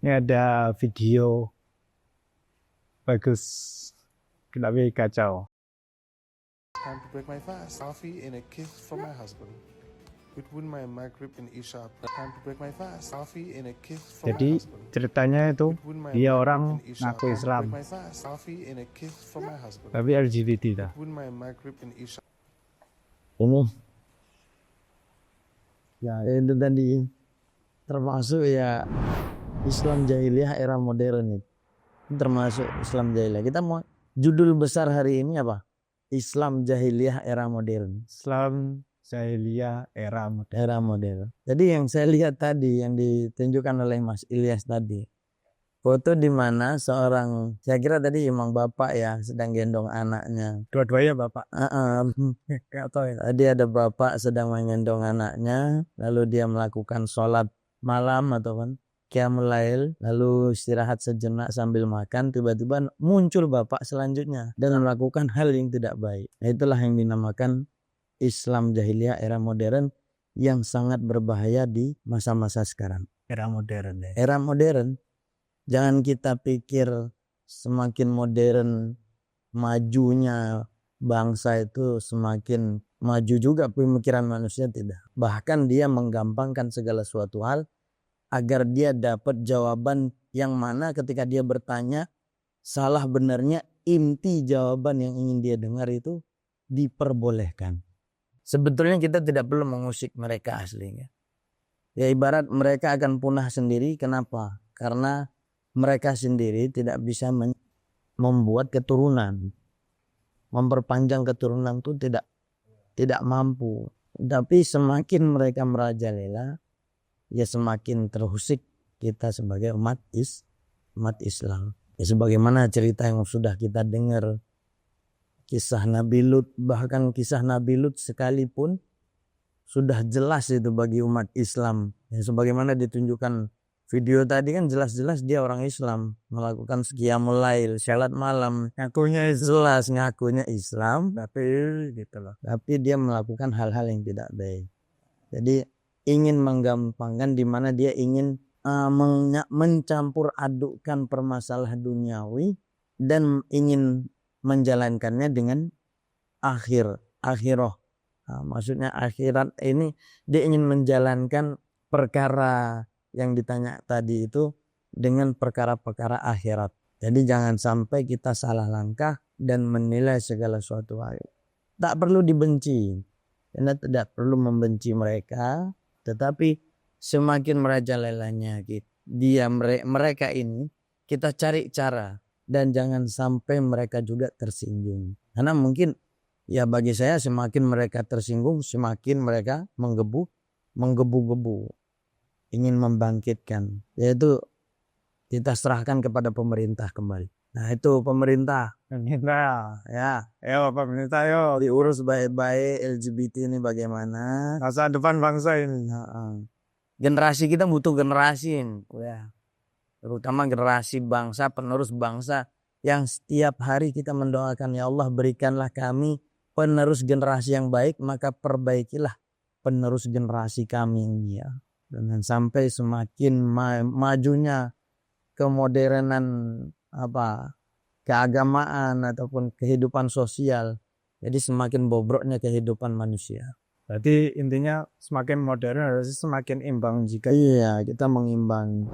Ini ada video bagus, tapi kacau. Time to break my fast. Coffee and a kiss from my husband. Between my Maghrib and Isha. Time to break my fast. Coffee and a kiss from Jadi my husband. ceritanya itu Between my dia Maghrib orang and Isha. ngaku Time to Islam, break my fast. Coffee and a kiss from my husband. tapi LGBT dah. Between my Maghrib and Isha. Ini ya itu tadi termasuk ya Islam jahiliyah era modern itu termasuk Islam jahiliyah. Kita mau judul besar hari ini apa? Islam jahiliyah era modern. Islam jahiliyah era modern. Era modern. Jadi yang saya lihat tadi yang ditunjukkan oleh Mas Ilyas tadi, foto di mana seorang, saya kira tadi emang bapak ya sedang gendong anaknya. Dua-duanya bapak. Nggak tahu ya. Tadi ada bapak sedang menggendong anaknya, lalu dia melakukan sholat malam atau kan qiyamul lail, lalu istirahat sejenak sambil makan, tiba-tiba muncul bapak selanjutnya dan melakukan hal yang tidak baik. Nah, itulah yang dinamakan Islam jahiliyah era modern yang sangat berbahaya di masa-masa sekarang. Era modern ya. Era modern, jangan kita pikir semakin modern majunya bangsa itu semakin maju juga pemikiran manusia, tidak. Bahkan dia menggampangkan segala suatu hal agar dia dapat jawaban yang mana ketika dia bertanya salah benarnya inti jawaban yang ingin dia dengar itu diperbolehkan. Sebetulnya kita tidak perlu mengusik mereka aslinya. Ya ibarat mereka akan punah sendiri. Kenapa? Karena mereka sendiri tidak bisa membuat keturunan. Memperpanjang keturunan itu tidak mampu. Tapi semakin mereka merajalela, ya semakin terusik kita sebagai umat Islam. Ya sebagaimana cerita yang sudah kita dengar, kisah Nabi Lut, bahkan kisah Nabi Lut sekalipun sudah jelas itu bagi umat Islam. Ya sebagaimana ditunjukkan video tadi kan jelas-jelas dia orang Islam, melakukan qiyamul lail, salat malam, Ngakunya jelas ngakunya Islam, tapi gitu loh. tapi dia melakukan hal-hal yang tidak baik. Jadi ingin menggampangkan di mana dia ingin mencampur adukkan permasalahan duniawi dan ingin menjalankannya dengan akhirah. Nah, maksudnya akhirat ini dia ingin menjalankan perkara yang ditanya tadi itu dengan perkara-perkara akhirat. Jadi jangan sampai kita salah langkah dan menilai segala suatu hal. Tak perlu dibenci. Karena tidak perlu membenci mereka. Tetapi semakin merajalelanya mereka ini, kita cari cara dan jangan sampai mereka juga tersinggung. Karena mungkin ya bagi saya semakin mereka tersinggung, semakin mereka menggebu-gebu, ingin membangkitkan. Yaitu kita serahkan kepada pemerintah kembali. Nah itu pemerintah ya, pemerintah yo diurus baik-baik LGBT ini bagaimana masa depan bangsa ini. Generasi kita butuh generasi ini, ya. Terutama generasi bangsa, penerus bangsa yang setiap hari kita mendoakan, ya Allah berikanlah kami penerus generasi yang baik, maka perbaikilah penerus generasi kami ini ya. Dengan sampai semakin majunya kemodernan keagamaan ataupun kehidupan sosial, jadi semakin bobroknya kehidupan manusia. Berarti intinya semakin modern harus semakin imbang jika iya kita mengimbang.